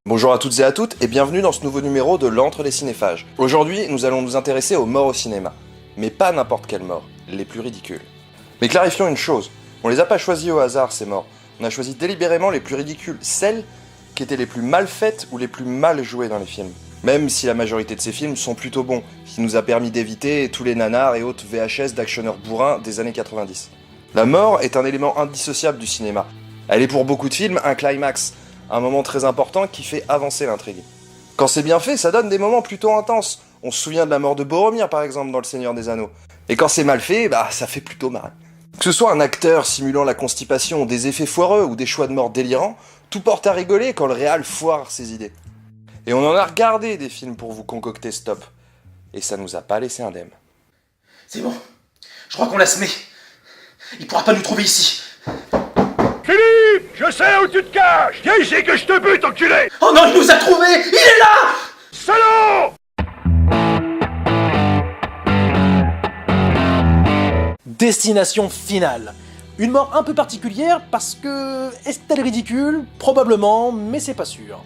Bonjour à toutes et à toutes et bienvenue dans ce nouveau numéro de l'Antre des Cinéphages. Aujourd'hui, nous allons nous intéresser aux morts au cinéma. Mais pas n'importe quelles morts, les plus ridicules. Mais clarifions une chose, on les a pas choisis au hasard ces morts. On a choisi délibérément les plus ridicules, celles qui étaient les plus mal faites ou les plus mal jouées dans les films. Même si la majorité de ces films sont plutôt bons, ce qui nous a permis d'éviter tous les nanars et autres VHS d'actionneurs bourrins des années 90. La mort est un élément indissociable du cinéma. Elle est pour beaucoup de films un climax, un moment très important qui fait avancer l'intrigue. Quand c'est bien fait, ça donne des moments plutôt intenses. On se souvient de la mort de Boromir par exemple dans Le Seigneur des Anneaux. Et quand c'est mal fait, ça fait plutôt marrer. Que ce soit un acteur simulant la constipation, des effets foireux ou des choix de mort délirants, tout porte à rigoler quand le réal foire ses idées. Et on en a regardé des films pour vous concocter ce top. Et ça nous a pas laissé indemne. C'est bon, je crois qu'on l'a semé. Il pourra pas nous trouver ici. Philippe, je sais où tu te caches. Viens ici que je te bute, enculé. Oh non, il nous a trouvés. Il est là. Salaud! Destination finale. Une mort un peu particulière parce que... Est-elle ridicule? Probablement, mais c'est pas sûr.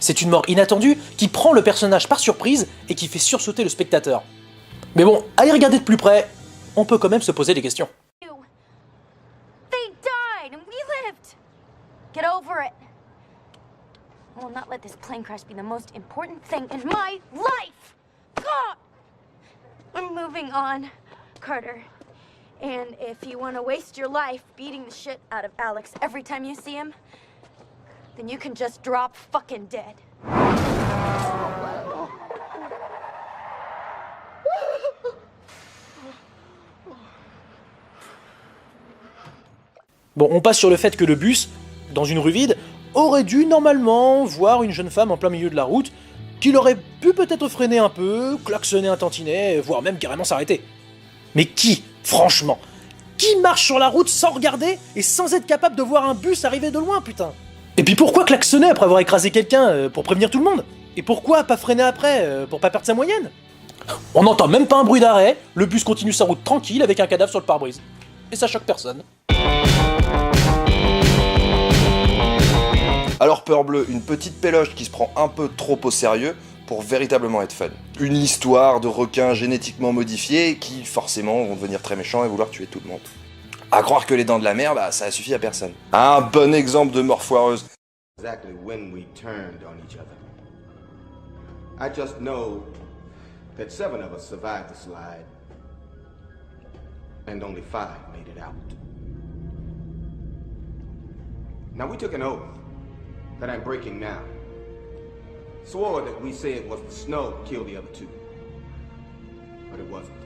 C'est une mort inattendue qui prend le personnage par surprise et qui fait sursauter le spectateur. Mais bon, à y regarder de plus près, on peut quand même se poser des questions. They died and we lived. Get over it. I will not let this plane crash be the most important thing in my life. God! I'm moving on, Carter. And if you want to waste your life beating the shit out of Alex every time you see him, then you can just drop fucking dead. Bon, on passe sur le fait que le bus, dans une rue vide, aurait dû normalement voir une jeune femme en plein milieu de la route, qu'il aurait pu peut-être freiner un peu, klaxonner un tantinet, voire même carrément s'arrêter. Mais qui, franchement, qui marche sur la route sans regarder et sans être capable de voir un bus arriver de loin, putain? Et puis pourquoi klaxonner après avoir écrasé quelqu'un pour prévenir tout le monde? Et pourquoi pas freiner après pour pas perdre sa moyenne? On n'entend même pas un bruit d'arrêt, le bus continue sa route tranquille avec un cadavre sur le pare-brise. Et ça choque personne. Alors Peur Bleue, une petite péloche qui se prend un peu trop au sérieux pour véritablement être fun. Une histoire de requins génétiquement modifiés qui forcément vont devenir très méchants et vouloir tuer tout le monde. À croire que les dents de la mer, ça a suffi à personne. Un bon exemple de mort foireuse. Exactly when we turned on each other. I just know that 7 of us survived the slide and only 5 made it out. Now we took an oath that I'm breaking now. Swore that we say it was the snow that killed the other 2. But it wasn't.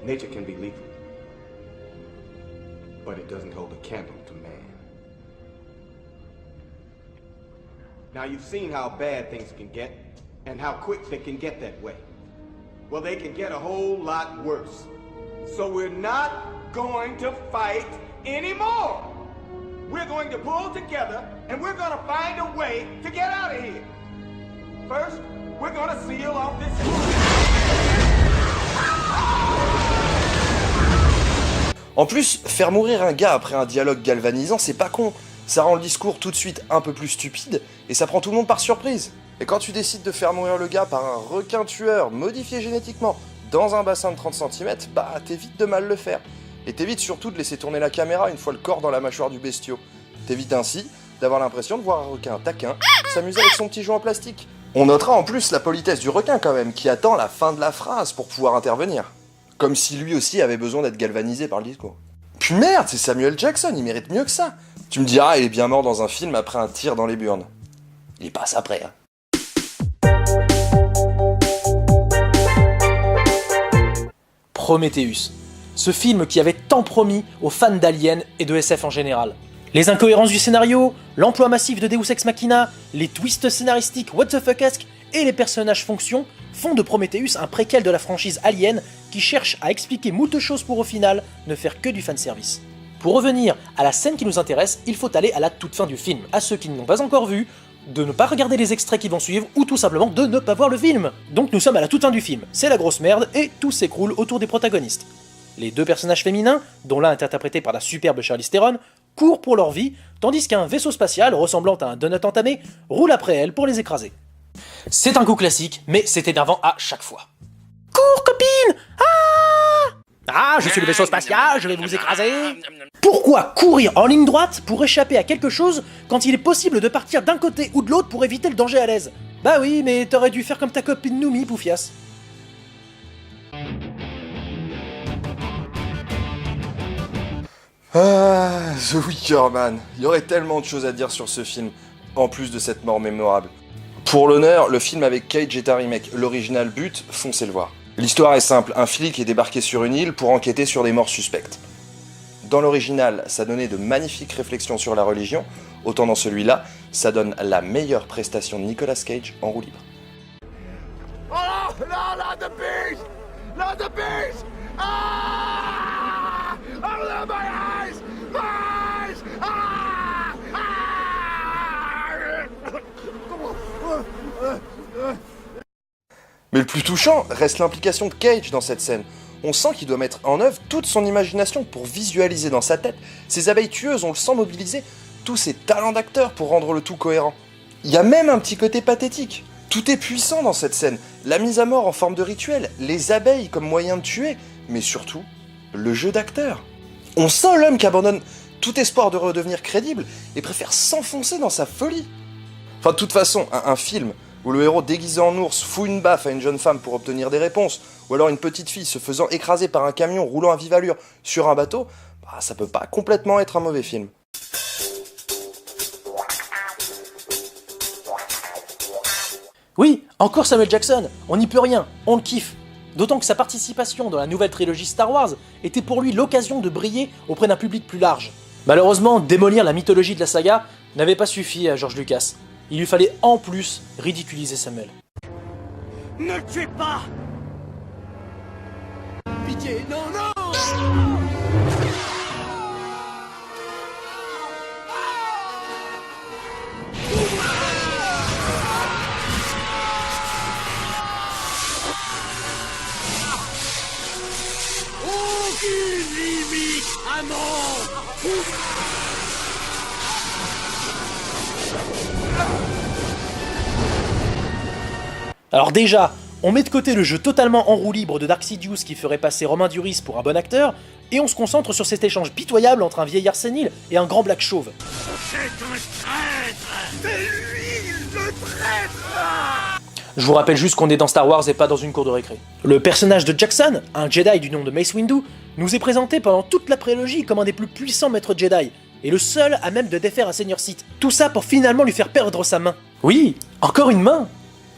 Nature can be lethal, but it doesn't hold a candle to man. Now you've seen how bad things can get, and how quick they can get that way. Well, they can get a whole lot worse. So we're not going to fight anymore. We're going to pull together, and we're going to find a way to get out of here. First, we're going to seal off this... En plus, faire mourir un gars après un dialogue galvanisant, c'est pas con. Ça rend le discours tout de suite un peu plus stupide, et ça prend tout le monde par surprise. Et quand tu décides de faire mourir le gars par un requin tueur modifié génétiquement dans un bassin de 30 cm, t'évites de mal le faire. Et t'évites surtout de laisser tourner la caméra une fois le corps dans la mâchoire du bestiau. T'évites ainsi d'avoir l'impression de voir un requin taquin s'amuser avec son petit jouet en plastique. On notera en plus la politesse du requin quand même, qui attend la fin de la phrase pour pouvoir intervenir. Comme si lui aussi avait besoin d'être galvanisé par le discours. Puis merde, c'est Samuel Jackson, il mérite mieux que ça. Tu me diras, il est bien mort dans un film après un tir dans les burnes. Il passe après, hein. Prometheus. Ce film qui avait tant promis aux fans d'Alien et de SF en général. Les incohérences du scénario, l'emploi massif de Deus Ex Machina, les twists scénaristiques what the fuckesques et les personnages fonctions font de Prometheus un préquel de la franchise Alien qui cherche à expliquer moult choses pour au final ne faire que du fanservice. Pour revenir à la scène qui nous intéresse, il faut aller à la toute fin du film. À ceux qui ne l'ont pas encore vu, de ne pas regarder les extraits qui vont suivre, ou tout simplement de ne pas voir le film. Donc nous sommes à la toute fin du film, c'est la grosse merde, et tout s'écroule autour des protagonistes. Les deux personnages féminins, dont l'un est interprété par la superbe Charlize Theron, courent pour leur vie, tandis qu'un vaisseau spatial, ressemblant à un donut entamé, roule après elles pour les écraser. C'est un coup classique, mais c'est énervant à chaque fois. Cours, copine! Ah, je suis le vaisseau spatial, je vais vous écraser. Pourquoi courir en ligne droite pour échapper à quelque chose quand il est possible de partir d'un côté ou de l'autre pour éviter le danger à l'aise? Bah oui, mais t'aurais dû faire comme ta copine Noumi, Poufias. Ah, The Wicker Man. Il y aurait tellement de choses à dire sur ce film, en plus de cette mort mémorable. Pour l'honneur, le film avec Cage est un remake. L'original but, foncez le voir. L'histoire est simple, un flic est débarqué sur une île pour enquêter sur des morts suspectes. Dans l'original, ça donnait de magnifiques réflexions sur la religion, autant dans celui-là, ça donne la meilleure prestation de Nicolas Cage en roue libre. Oh no, not the beast! Not the beast! Ah! Oh, my eyes! My eyes! Ah! Ah! Mais le plus touchant reste l'implication de Cage dans cette scène. On sent qu'il doit mettre en œuvre toute son imagination pour visualiser dans sa tête ces abeilles tueuses, on le sent mobiliser tous ses talents d'acteur pour rendre le tout cohérent. Il y a même un petit côté pathétique. Tout est puissant dans cette scène. La mise à mort en forme de rituel, les abeilles comme moyen de tuer, mais surtout, le jeu d'acteur. On sent l'homme qui abandonne tout espoir de redevenir crédible et préfère s'enfoncer dans sa folie. Enfin, de toute façon, un film où le héros déguisé en ours fout une baffe à une jeune femme pour obtenir des réponses, ou alors une petite fille se faisant écraser par un camion roulant à vive allure sur un bateau, bah, ça peut pas complètement être un mauvais film. Oui, encore Samuel Jackson, on n'y peut rien, on le kiffe. D'autant que sa participation dans la nouvelle trilogie Star Wars était pour lui l'occasion de briller auprès d'un public plus large. Malheureusement, démolir la mythologie de la saga n'avait pas suffi à George Lucas. Il lui fallait en plus ridiculiser Samuel. Ne le tuez pas! Pitié, non, non! Aucune limite à mon... Alors déjà, on met de côté le jeu totalement en roue libre de Dark Sidious qui ferait passer Romain Duris pour un bon acteur, et on se concentre sur cet échange pitoyable entre un vieillard sénile et un grand black chauve. C'est un traître! C'est lui, le traître! Je vous rappelle juste qu'on est dans Star Wars et pas dans une cour de récré. Le personnage de Jackson, un Jedi du nom de Mace Windu, nous est présenté pendant toute la prélogie comme un des plus puissants maîtres Jedi, et le seul à même de défaire un seigneur Sith. Tout ça pour finalement lui faire perdre sa main. Oui, encore une main!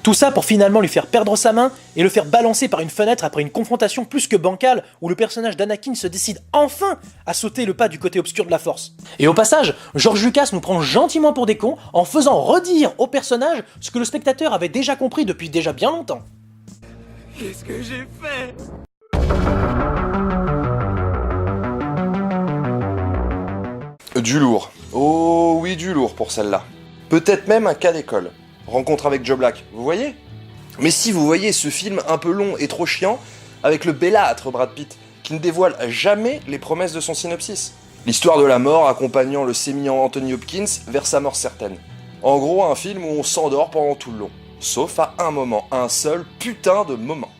Tout ça pour finalement lui faire perdre sa main et le faire balancer par une fenêtre après une confrontation plus que bancale où le personnage d'Anakin se décide enfin à sauter le pas du côté obscur de la Force. Et au passage, George Lucas nous prend gentiment pour des cons en faisant redire au personnage ce que le spectateur avait déjà compris depuis déjà bien longtemps. Qu'est-ce que j'ai fait? Du lourd. Oh oui, du lourd pour celle-là. Peut-être même un cas d'école. Rencontre avec Joe Black, vous voyez? Mais si vous voyez ce film un peu long et trop chiant, avec le bellâtre Brad Pitt, qui ne dévoile jamais les promesses de son synopsis. L'histoire de la mort accompagnant le sémillant Anthony Hopkins vers sa mort certaine. En gros, un film où on s'endort pendant tout le long. Sauf à un moment, un seul putain de moment.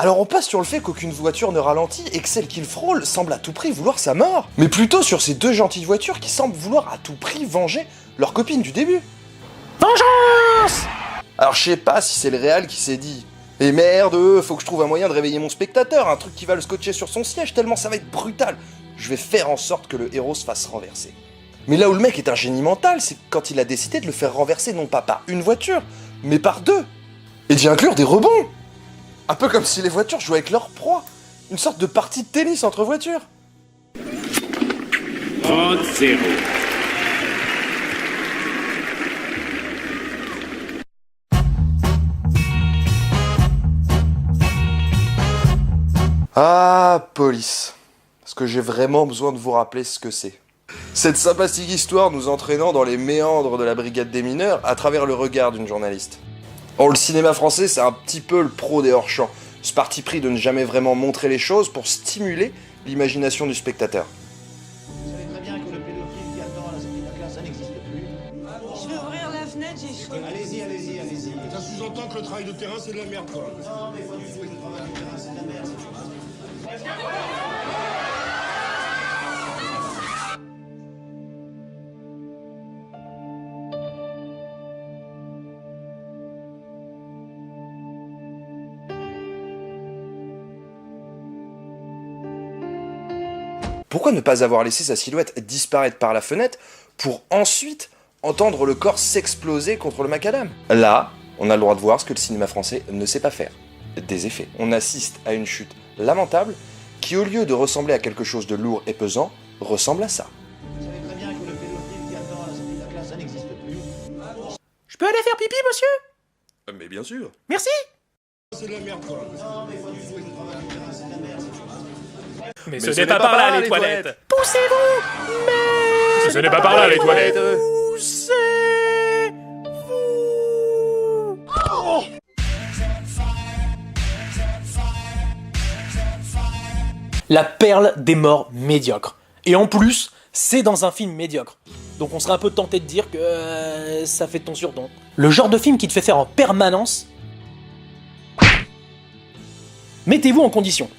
Alors on passe sur le fait qu'aucune voiture ne ralentit et que celle qu'il frôle semble à tout prix vouloir sa mort. Mais plutôt sur ces deux gentilles voitures qui semblent vouloir à tout prix venger leur copine du début. Vengeance! Alors je sais pas si c'est le réal qui s'est dit « Eh merde, faut que je trouve un moyen de réveiller mon spectateur, un truc qui va le scotcher sur son siège tellement ça va être brutal. Je vais faire en sorte que le héros se fasse renverser. » Mais là où le mec est un génie mental, c'est quand il a décidé de le faire renverser non pas par une voiture, mais par deux. Et d'y inclure des rebonds. Un peu comme si les voitures jouaient avec leur proie. Une sorte de partie de tennis entre voitures. 30-0. Ah, police. Est-ce que j'ai vraiment besoin de vous rappeler ce que c'est? Cette sympathique histoire nous entraînant dans les méandres de la brigade des mineurs à travers le regard d'une journaliste. Or, le cinéma français, c'est un petit peu le pro des hors-champs. Ce parti pris de ne jamais vraiment montrer les choses pour stimuler l'imagination du spectateur. Vous savez très bien que le pédophile qui attend à la sortie de la classe, ça n'existe plus. Je vais ouvrir la fenêtre, j'ai chaud. Allez-y, allez-y, allez-y. Ça sous-entend que le travail de terrain, c'est de la merde, quoi. Non, mais pas du tout, le travail du terrain, c'est de la merde, Pourquoi ne pas avoir laissé sa silhouette disparaître par la fenêtre pour ensuite entendre le corps s'exploser contre le macadam? Là, on a le droit de voir ce que le cinéma français ne sait pas faire. Des effets. On assiste à une chute lamentable qui, au lieu de ressembler à quelque chose de lourd et pesant, ressemble à ça. Vous savez très bien que le pédophile qui attend à la sortie de la classe, ça n'existe plus. Je peux aller faire pipi, monsieur? Mais bien sûr. Merci. C'est de la merde, quoi. Non, mais pas du tout, le travail du terrain, c'est de la merde, Mais ce n'est pas par là les toilettes. Poussez-vous. Mais Ce n'est pas par là, les toilettes. Poussez-vous. La perle des morts médiocres. Et en plus, c'est dans un film médiocre. Donc on serait un peu tenté de dire que ça fait de ton sur ton. Le genre de film qui te fait faire en permanence. Mettez-vous en condition.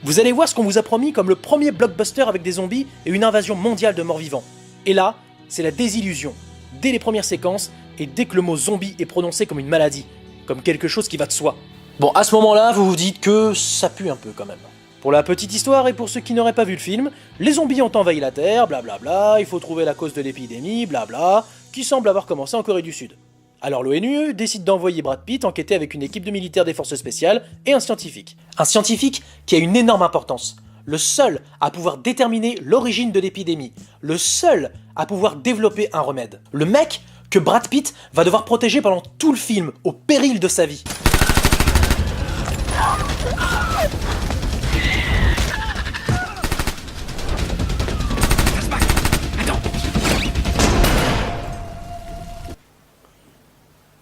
Vous allez voir ce qu'on vous a promis comme le premier blockbuster avec des zombies et une invasion mondiale de morts-vivants. Et là, c'est la désillusion. Dès les premières séquences, et dès que le mot zombie est prononcé comme une maladie, comme quelque chose qui va de soi. Bon, à ce moment-là, vous vous dites que ça pue un peu quand même. Pour la petite histoire et pour ceux qui n'auraient pas vu le film, les zombies ont envahi la Terre, blablabla, il faut trouver la cause de l'épidémie, blabla, qui semble avoir commencé en Corée du Sud. Alors l'ONU décide d'envoyer Brad Pitt enquêter avec une équipe de militaires des forces spéciales et un scientifique. Un scientifique qui a une énorme importance. Le seul à pouvoir déterminer l'origine de l'épidémie. Le seul à pouvoir développer un remède. Le mec que Brad Pitt va devoir protéger pendant tout le film, au péril de sa vie.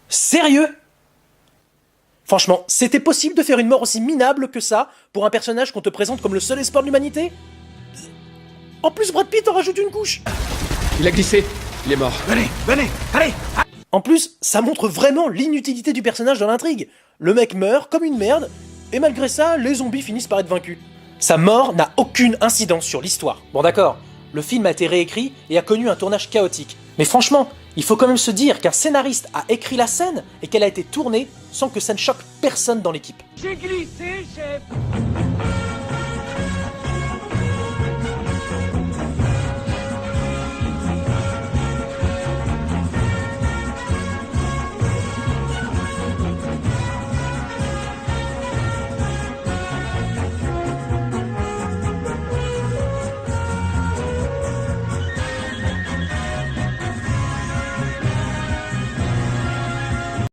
Sérieux? Franchement, c'était possible de faire une mort aussi minable que ça pour un personnage qu'on te présente comme le seul espoir de l'humanité? En plus, Brad Pitt en rajoute une couche. Il a glissé, il est mort. Venez, allez. En plus, ça montre vraiment l'inutilité du personnage dans l'intrigue. Le mec meurt comme une merde, et malgré ça, les zombies finissent par être vaincus. Sa mort n'a aucune incidence sur l'histoire. Bon d'accord, le film a été réécrit et a connu un tournage chaotique. Mais franchement, il faut quand même se dire qu'un scénariste a écrit la scène et qu'elle a été tournée sans que ça ne choque personne dans l'équipe. J'ai glissé, chef.